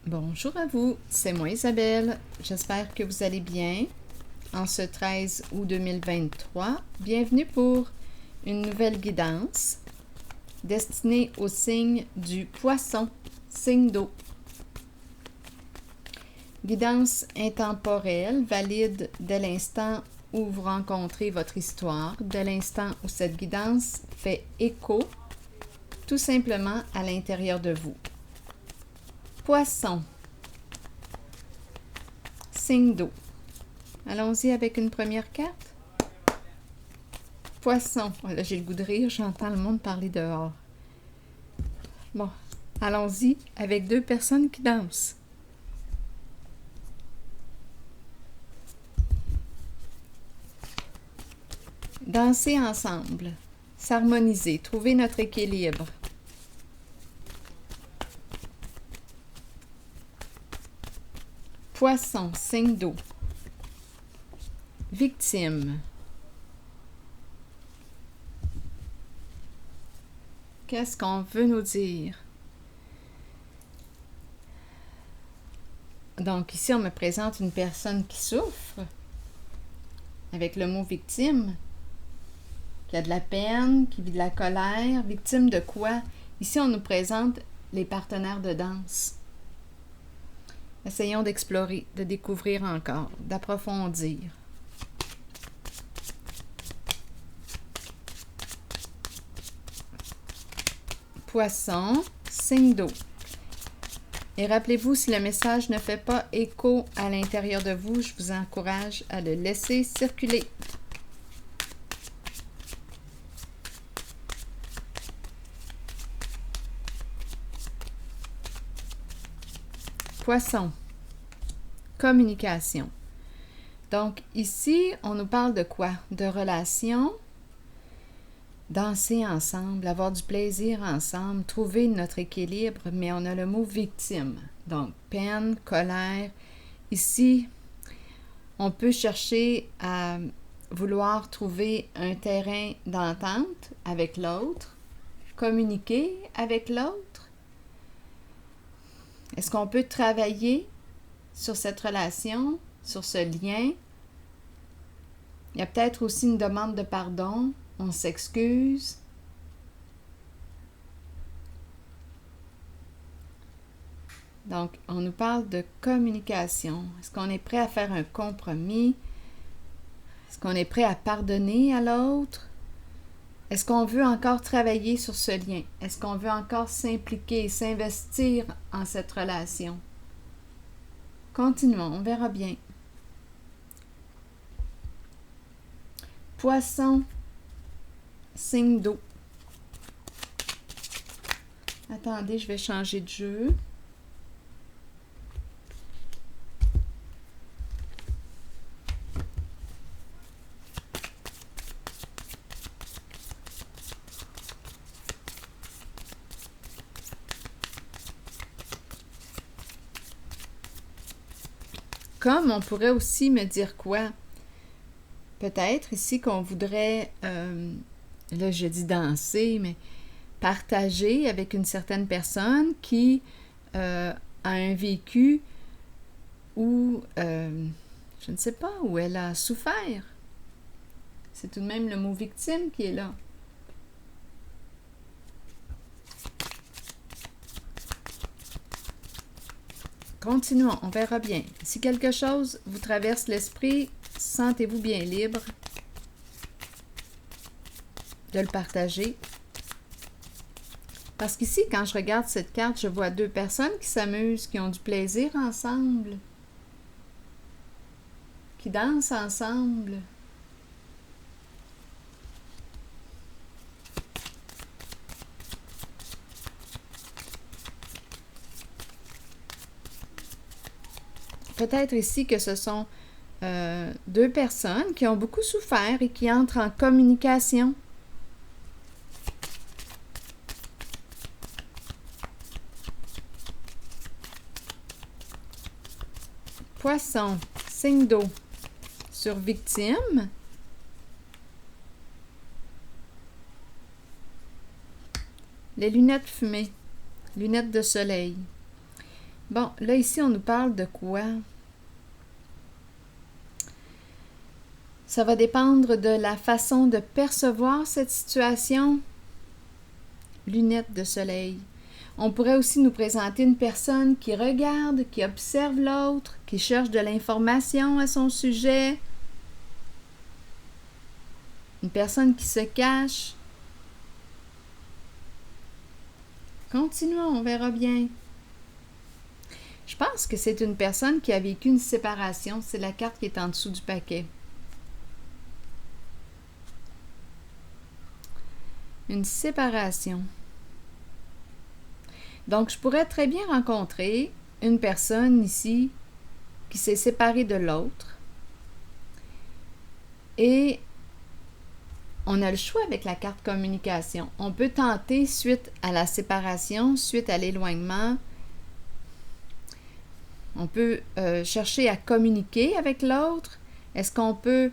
Bonjour à vous, c'est moi Isabelle. J'espère que vous allez bien. En ce 13 août 2023, bienvenue pour une nouvelle guidance destinée au signe du poisson, signe d'eau. Guidance intemporelle, valide dès l'instant où vous rencontrez votre histoire, dès l'instant où cette guidance fait écho tout simplement à l'intérieur de vous. Poisson, signe d'eau. Allons-y avec une première carte. Poisson. Là, j'ai le goût de rire, j'entends le monde parler dehors. Bon, allons-y avec deux personnes qui dansent. Danser ensemble, s'harmoniser, trouver notre équilibre. Poisson, signe d'eau. Victime. Qu'est-ce qu'on veut nous dire? Donc ici, on me présente une personne qui souffre, avec le mot victime, qui a de la peine, qui vit de la colère. Victime de quoi? Ici, on nous présente les partenaires de danse. Essayons d'explorer, de découvrir encore, d'approfondir. Poisson, signe d'eau. Et rappelez-vous, si le message ne fait pas écho à l'intérieur de vous, je vous encourage à le laisser circuler. Poisson, communication. Donc ici, on nous parle de quoi? De relations, danser ensemble, avoir du plaisir ensemble, trouver notre équilibre, mais on a le mot victime. Donc peine, colère. Ici, on peut chercher à vouloir trouver un terrain d'entente avec l'autre, communiquer avec l'autre. Est-ce qu'on peut travailler sur cette relation, sur ce lien? Il y a peut-être aussi une demande de pardon. On s'excuse. Donc, on nous parle de communication. Est-ce qu'on est prêt à faire un compromis? Est-ce qu'on est prêt à pardonner à l'autre? Est-ce qu'on veut encore travailler sur ce lien? Est-ce qu'on veut encore s'impliquer, s'investir en cette relation? Continuons, on verra bien. Poisson, signe d'eau. Attendez, je vais changer de jeu. Comme on pourrait aussi me dire quoi? Peut-être ici qu'on voudrait, là je dis danser, mais partager avec une certaine personne qui a un vécu où, je ne sais pas, où elle a souffert. C'est tout de même le mot victime qui est là. Continuons, on verra bien. Si quelque chose vous traverse l'esprit, sentez-vous bien libre de le partager. Parce qu'ici, quand je regarde cette carte, je vois deux personnes qui s'amusent, qui ont du plaisir ensemble, qui dansent ensemble. Peut-être ici que ce sont deux personnes qui ont beaucoup souffert et qui entrent en communication. Poisson, signe d'eau. Sur victime. Les lunettes fumées, lunettes de soleil. Bon, là, ici, on nous parle de quoi? Ça va dépendre de la façon de percevoir cette situation. Lunettes de soleil. On pourrait aussi nous présenter une personne qui regarde, qui observe l'autre, qui cherche de l'information à son sujet. Une personne qui se cache. Continuons, on verra bien. Je pense que c'est une personne qui a vécu une séparation. C'est la carte qui est en dessous du paquet. Une séparation. Donc, je pourrais très bien rencontrer une personne ici qui s'est séparée de l'autre. Et on a le choix avec la carte communication. On peut tenter, suite à la séparation, suite à l'éloignement, on peut chercher à communiquer avec l'autre. Est-ce qu'on peut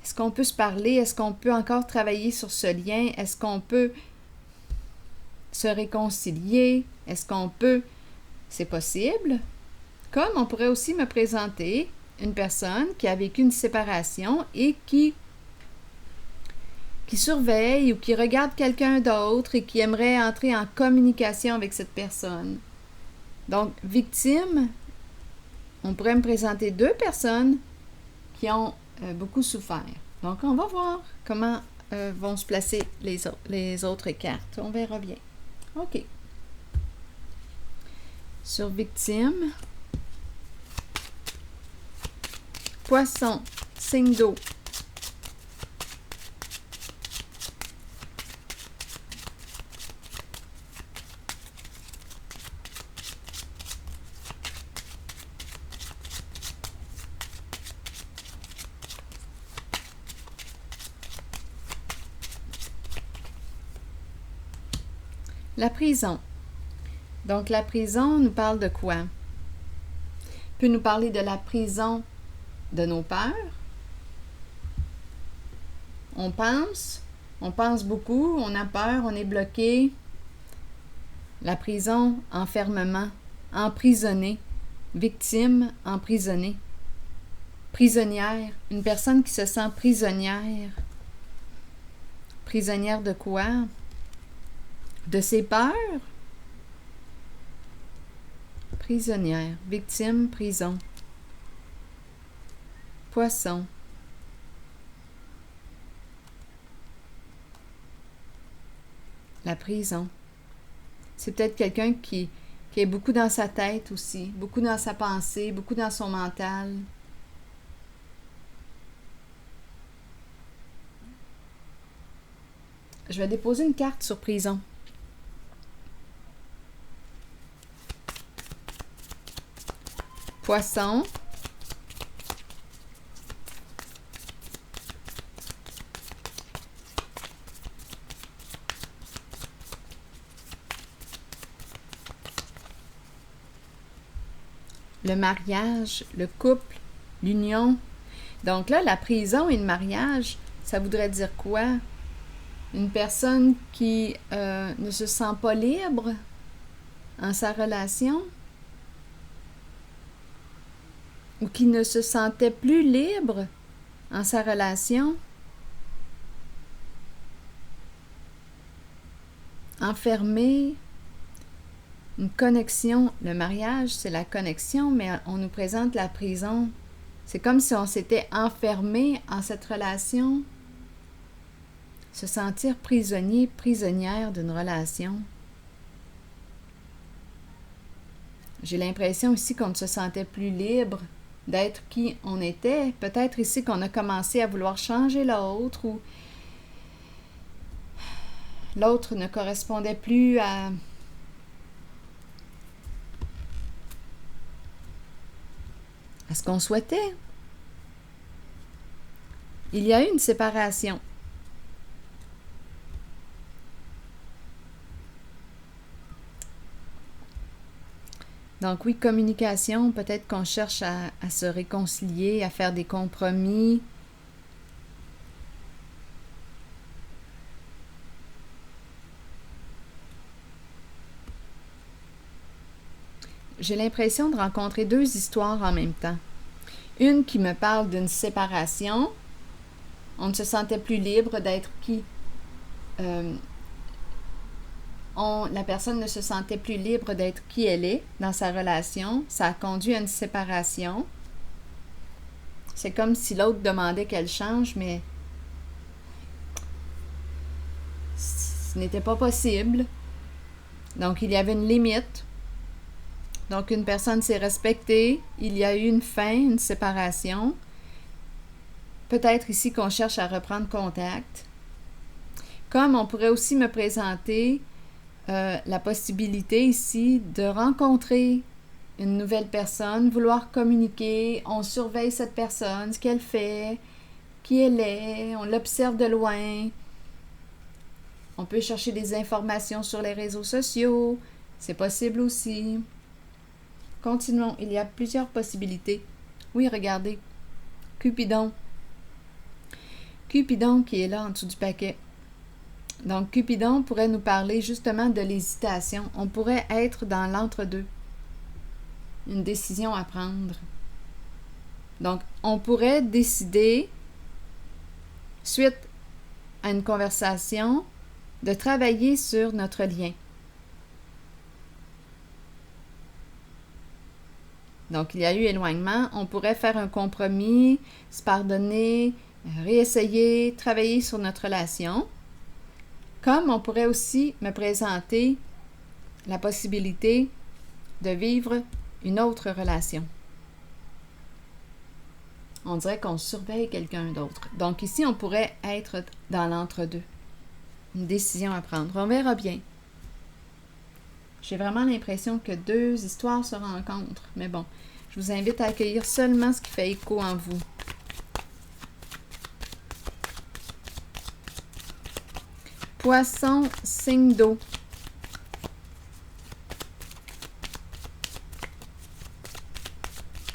se parler? Est-ce qu'on peut encore travailler sur ce lien? Est-ce qu'on peut se réconcilier? Est-ce qu'on peut... C'est possible. Comme on pourrait aussi me présenter une personne qui a vécu une séparation et qui surveille ou qui regarde quelqu'un d'autre et qui aimerait entrer en communication avec cette personne. Donc, victime, on pourrait me présenter deux personnes qui ont beaucoup souffert. Donc, on va voir comment vont se placer les autres cartes. On verra bien. OK. Sur victime, poisson, signe d'eau. La prison. Donc, la prison nous parle de quoi? Peut nous parler de la prison de nos peurs. On pense beaucoup, on a peur, on est bloqué. La prison, enfermement, emprisonné, victime, emprisonné. Prisonnière, une personne qui se sent prisonnière. Prisonnière de quoi? De ses peurs? Prisonnière, victime, prison. Poisson. La prison. C'est peut-être quelqu'un qui est beaucoup dans sa tête aussi, beaucoup dans sa pensée, beaucoup dans son mental. Je vais déposer une carte sur prison. Poisson. Le mariage, le couple, l'union. Donc là, la prison et le mariage, ça voudrait dire quoi? Une personne qui ne se sent pas libre en sa relation? Ou qui ne se sentait plus libre en sa relation? Enfermé? Une connexion. Le mariage, c'est la connexion, mais on nous présente la prison. C'est comme si on s'était enfermé en cette relation. Se sentir prisonnier, prisonnière d'une relation. J'ai l'impression ici qu'on ne se sentait plus libre d'être qui on était. Peut-être ici qu'on a commencé à vouloir changer l'autre ou l'autre ne correspondait plus à ce qu'on souhaitait. Il y a eu une séparation. Donc oui, communication, peut-être qu'on cherche à se réconcilier, à faire des compromis. j'ai l'impression de rencontrer deux histoires en même temps. Une qui me parle d'une séparation. On ne se sentait plus libre d'être qui? La personne ne se sentait plus libre d'être qui elle est dans sa relation. Ça a conduit à une séparation. C'est comme si l'autre demandait qu'elle change, mais ce n'était pas possible. Donc, il y avait une limite. Donc, une personne s'est respectée. Il y a eu une fin, une séparation. Peut-être ici qu'on cherche à reprendre contact. Comme on pourrait aussi me présenter la possibilité ici de rencontrer une nouvelle personne, vouloir communiquer, on surveille cette personne, ce qu'elle fait, qui elle est, on l'observe de loin. On peut chercher des informations sur les réseaux sociaux, c'est possible aussi. Continuons, il y a plusieurs possibilités. Oui, regardez, Cupidon. Cupidon qui est là en dessous du paquet. Donc, Cupidon pourrait nous parler justement de l'hésitation. On pourrait être dans l'entre-deux. Une décision à prendre. Donc, on pourrait décider, suite à une conversation, de travailler sur notre lien. Donc, il y a eu éloignement. On pourrait faire un compromis, se pardonner, réessayer, travailler sur notre relation. Comme on pourrait aussi me présenter la possibilité de vivre une autre relation. On dirait qu'on surveille quelqu'un d'autre. Donc ici, on pourrait être dans l'entre-deux. Une décision à prendre. On verra bien. J'ai vraiment l'impression que deux histoires se rencontrent. Mais bon, je vous invite à accueillir seulement ce qui fait écho en vous. Poisson, signe d'eau.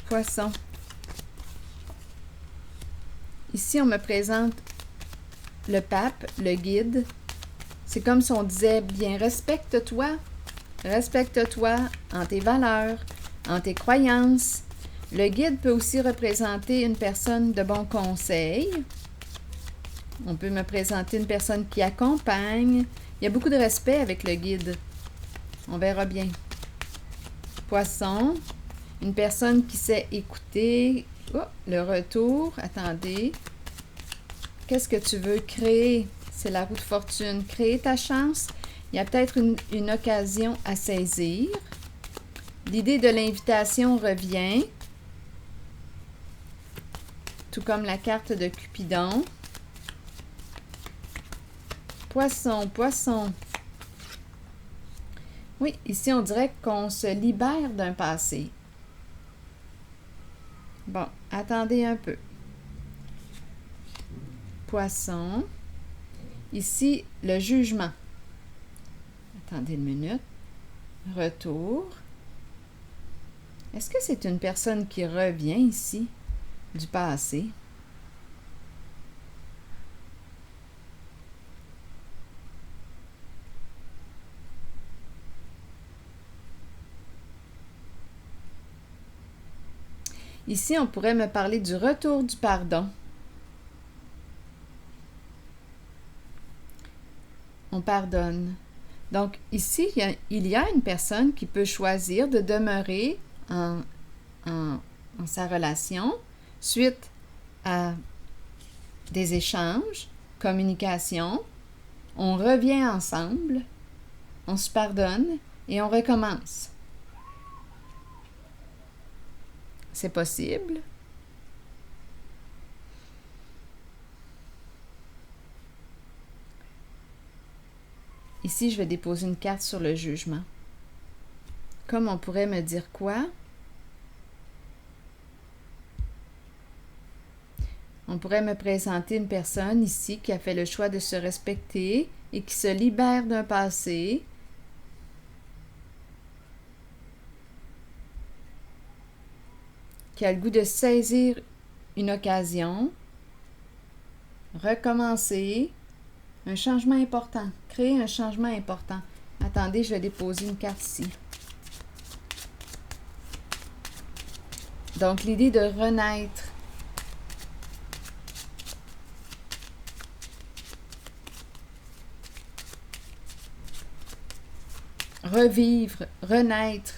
Poisson. Ici, on me présente le pape, le guide. C'est comme si on disait, bien, respecte-toi. Respecte-toi en tes valeurs, en tes croyances. Le guide peut aussi représenter une personne de bon conseil. On peut me présenter une personne qui accompagne. Il y a beaucoup de respect avec le guide. On verra bien. Poisson, une personne qui sait écouter. Oh, le retour, attendez. Qu'est-ce que tu veux créer? C'est la roue de fortune. Créer ta chance. Il y a peut-être une occasion à saisir. L'idée de l'invitation revient. Tout comme la carte de Cupidon. Poisson, poisson. Oui, ici, on dirait qu'on se libère d'un passé. Bon, attendez un peu. Poisson. Ici, le jugement. Attendez une minute. Retour. Est-ce que c'est une personne qui revient ici du passé? Ici, on pourrait me parler du retour du pardon. On pardonne. Donc, ici, il y a une personne qui peut choisir de demeurer en sa relation suite à des échanges, communication. On revient ensemble, on se pardonne et on recommence. C'est possible. Ici, je vais déposer une carte sur le jugement. Comme on pourrait me dire quoi? On pourrait me présenter une personne ici qui a fait le choix de se respecter et qui se libère d'un passé. Qui a le goût de saisir une occasion, recommencer, un changement important, créer un changement important. Attendez, je vais déposer une carte ici. Donc, l'idée de renaître. Revivre, renaître.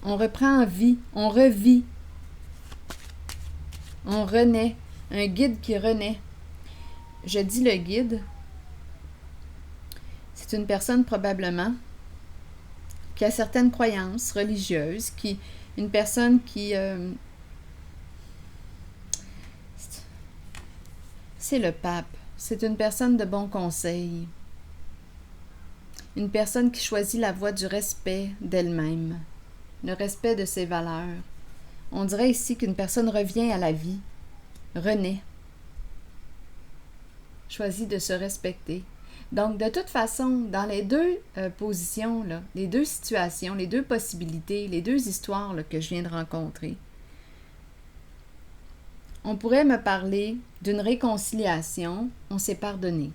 On reprend vie, on revit, on renaît, un guide qui renaît. Je dis le guide, c'est une personne probablement qui a certaines croyances religieuses, une personne qui... c'est le pape, c'est une personne de bon conseil, une personne qui choisit la voie du respect d'elle-même, le respect de ses valeurs. On dirait ici qu'une personne revient à la vie, renaît, choisit de se respecter. Donc, de toute façon, dans les deux positions, là, les deux situations, les deux possibilités, les deux histoires là, que je viens de rencontrer, on pourrait me parler d'une réconciliation, on s'est pardonné.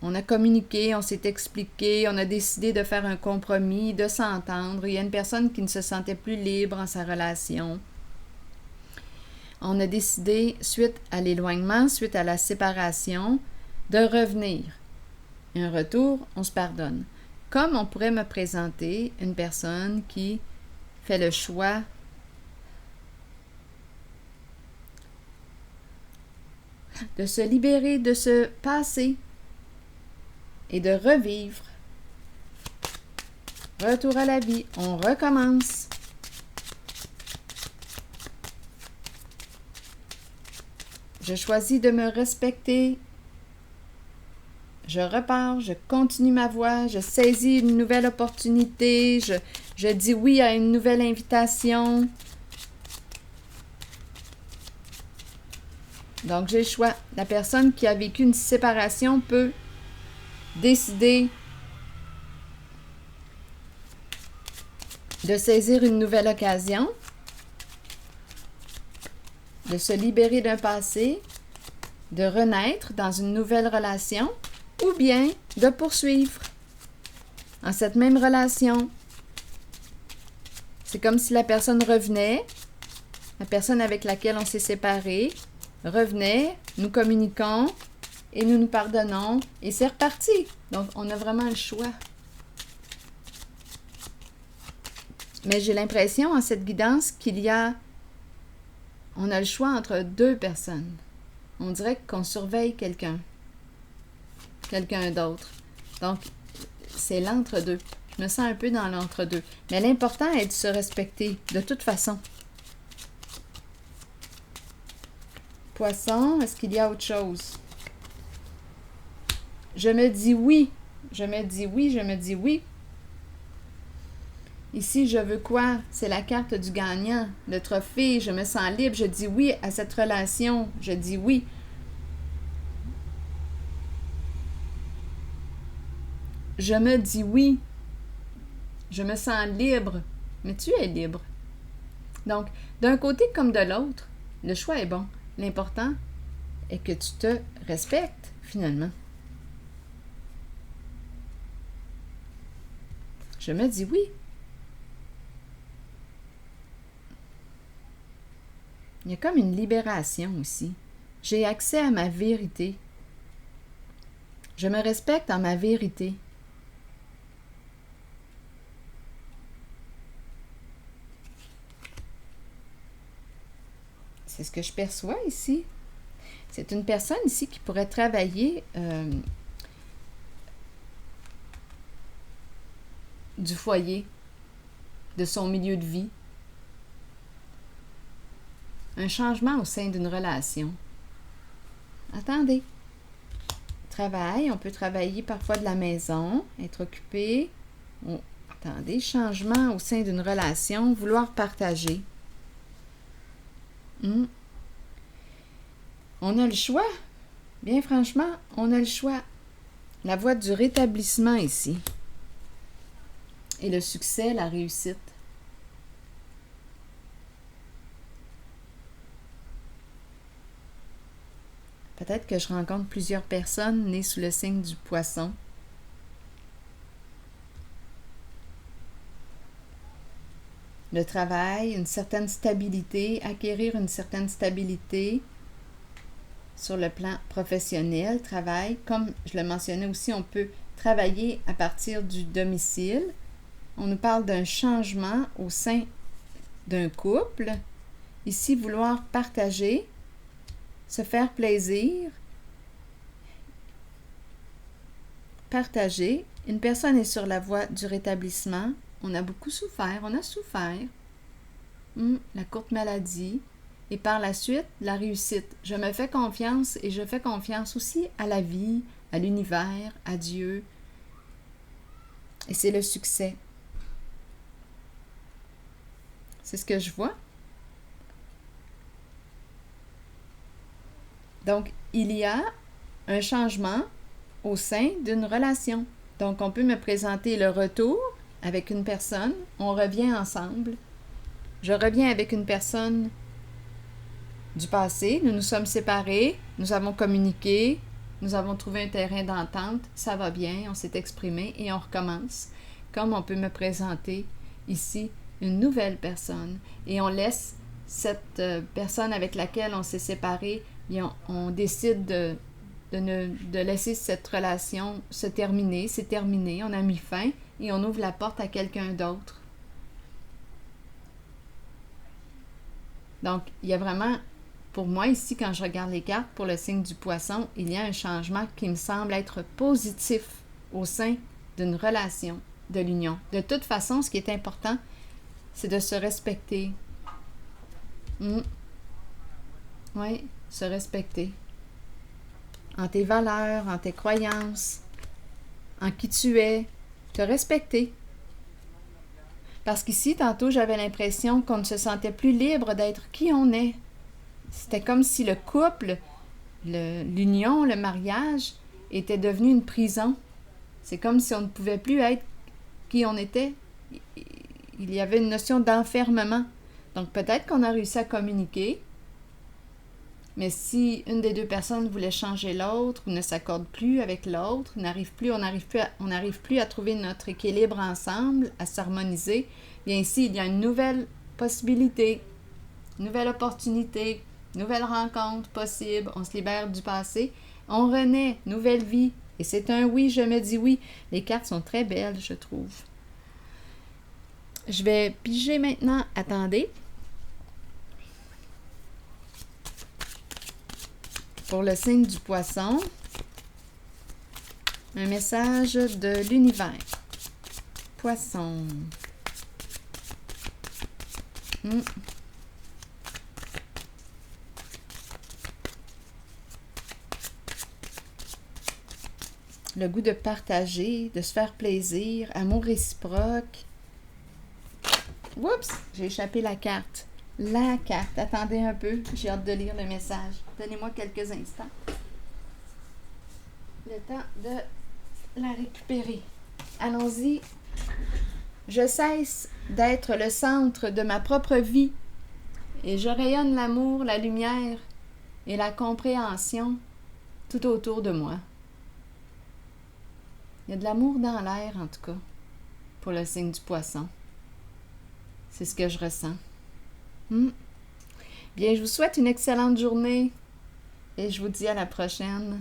On a communiqué, on s'est expliqué, on a décidé de faire un compromis, de s'entendre. Il y a une personne qui ne se sentait plus libre en sa relation. On a décidé, suite à l'éloignement, suite à la séparation, de revenir. Et un retour, on se pardonne. Comme on pourrait me présenter une personne qui fait le choix de se libérer de ce passé et de revivre. Retour à la vie, on recommence. Je choisis de me respecter. Je repars, je continue ma voie, je saisis une nouvelle opportunité, je dis oui à une nouvelle invitation. Donc, j'ai le choix. La personne qui a vécu une séparation peut décider de saisir une nouvelle occasion, de se libérer d'un passé, de renaître dans une nouvelle relation, ou bien de poursuivre en cette même relation. C'est comme si la personne revenait, la personne avec laquelle on s'est séparé, revenait, nous communiquons et nous nous pardonnons et c'est reparti. Donc, on a vraiment le choix. Mais j'ai l'impression en cette guidance on a le choix entre deux personnes. On dirait qu'on surveille quelqu'un d'autre. Donc, c'est l'entre-deux. Je me sens un peu dans l'entre-deux. Mais l'important est de se respecter, de toute façon. Poisson, est-ce qu'il y a autre chose? Je me dis oui. Je me dis oui, je me dis oui. Ici, je veux quoi? C'est la carte du gagnant, le trophée. Je me sens libre. Je dis oui à cette relation. Je dis oui. Je me dis oui. Je me sens libre. Mais tu es libre. Donc, d'un côté comme de l'autre, le choix est bon. L'important est que tu te respectes, finalement. Je me dis oui. Il y a comme une libération aussi. J'ai accès à ma vérité. Je me respecte en ma vérité. C'est ce que je perçois ici. C'est une personne ici qui pourrait travailler du foyer, de son milieu de vie. Un changement au sein d'une relation. Attendez. Travail, on peut travailler parfois de la maison, être occupé. Attendez, changement au sein d'une relation, vouloir partager. On a le choix. Bien franchement, on a le choix. La voie du rétablissement ici. Et le succès, la réussite. Peut-être que je rencontre plusieurs personnes nées sous le signe du Poisson. Le travail, une certaine stabilité, acquérir une certaine stabilité sur le plan professionnel, travail. Comme je le mentionnais aussi, on peut travailler à partir du domicile. On nous parle d'un changement au sein d'un couple. Ici, vouloir partager, se faire plaisir, partager. Une personne est sur la voie du rétablissement. On a beaucoup souffert, on a souffert. La courte maladie. Et par la suite, la réussite. Je me fais confiance et je fais confiance aussi à la vie, à l'univers, à Dieu. Et c'est le succès. C'est ce que je vois. Donc, il y a un changement au sein d'une relation. Donc, on peut me présenter le retour avec une personne. On revient ensemble. Je reviens avec une personne du passé. Nous nous sommes séparés. Nous avons communiqué. Nous avons trouvé un terrain d'entente. Ça va bien. On s'est exprimé et on recommence. Comme on peut me présenter ici une nouvelle personne. Et on laisse cette personne avec laquelle on s'est séparé. Et on décide de laisser cette relation se terminer. C'est terminé. On a mis fin et on ouvre la porte à quelqu'un d'autre. Donc, il y a vraiment, pour moi ici, quand je regarde les cartes pour le signe du Poisson, il y a un changement qui me semble être positif au sein d'une relation, de l'union. De toute façon, ce qui est important, c'est de se respecter. Oui, se respecter. En tes valeurs, en tes croyances, en qui tu es, te respecter. Parce qu'ici, tantôt, j'avais l'impression qu'on ne se sentait plus libre d'être qui on est. C'était comme si le couple, l'union, le mariage était devenu une prison. C'est comme si on ne pouvait plus être qui on était. Il y avait une notion d'enfermement. Donc peut-être qu'on a réussi à communiquer, mais si une des deux personnes voulait changer l'autre ou ne s'accorde plus avec l'autre, on n'arrive plus à trouver notre équilibre ensemble, à s'harmoniser, bien ici, il y a une nouvelle possibilité, une nouvelle opportunité, une nouvelle rencontre possible, on se libère du passé, on renaît, nouvelle vie, et c'est un oui, je me dis oui. Les cartes sont très belles, je trouve. Je vais piger maintenant, attendez. Pour le signe du Poisson, un message de l'univers. Poisson. Le goût de partager, de se faire plaisir, amour réciproque. Oups, j'ai échappé la carte. La carte. Attendez un peu, j'ai hâte de lire le message. Donnez-moi quelques instants. Le temps de la récupérer. Allons-y. Je cesse d'être le centre de ma propre vie et je rayonne l'amour, la lumière et la compréhension tout autour de moi. Il y a de l'amour dans l'air, en tout cas, pour le signe du Poisson. C'est ce que je ressens. Bien, je vous souhaite une excellente journée et je vous dis à la prochaine.